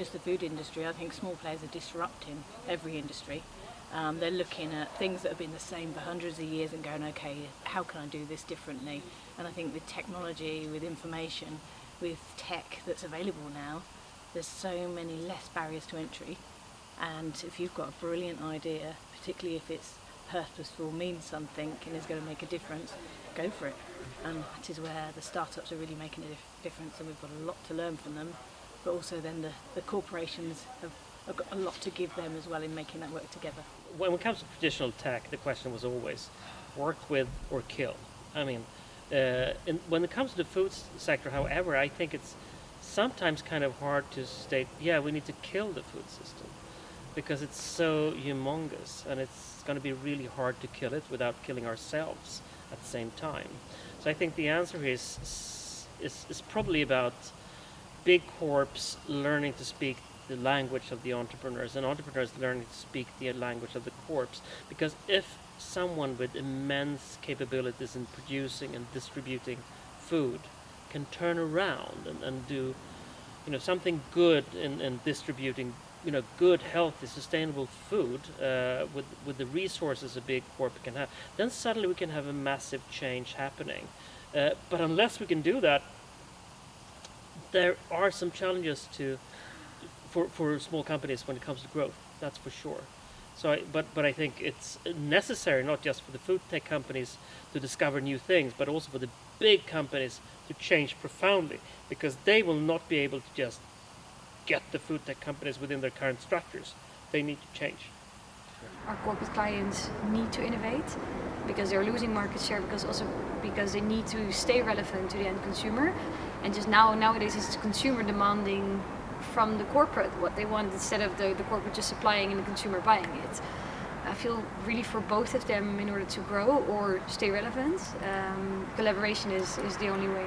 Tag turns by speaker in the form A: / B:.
A: just the food industry. I think small players are disrupting every industry. They're looking at things that have been the same for hundreds of years and going, okay, how can I do this differently? And I think with technology, with information, with tech that's available now, there's so many less barriers to entry. And if you've got a brilliant idea, particularly if it's purposeful, means something and is going to make a difference, go for it. And that is where the startups are really making a difference, and we've got a lot to learn from them, but also then the corporations have got a lot to give them as well in making that work together.
B: When it comes to traditional tech, the question was always work with or kill. I mean, when it comes to the food sector, however, I think it's sometimes kind of hard to state, yeah, we need to kill the food system, because it's so humongous and it's going to be really hard to kill it without killing ourselves at the same time. So I think the answer is probably about big corps learning to speak the language of the entrepreneurs, and entrepreneurs learning to speak the language of the corps. Because if someone with immense capabilities in producing and distributing food can turn around and do, something good in distributing, good, healthy, sustainable food with the resources a big corp can have, then suddenly we can have a massive change happening. But unless we can do that, there are some challenges for small companies when it comes to growth. That's for sure. So, but I think it's necessary not just for the food tech companies to discover new things, but also for the big companies to change profoundly, because they will not be able to just get the food tech companies within their current structures. They need to change.
C: Our corporate clients need to innovate because they're losing market share, because they need to stay relevant to the end consumer. And just nowadays it's the consumer demanding from the corporate what they want, instead of the corporate just supplying and the consumer buying it. I feel really for both of them, in order to grow or stay relevant, collaboration is the only way.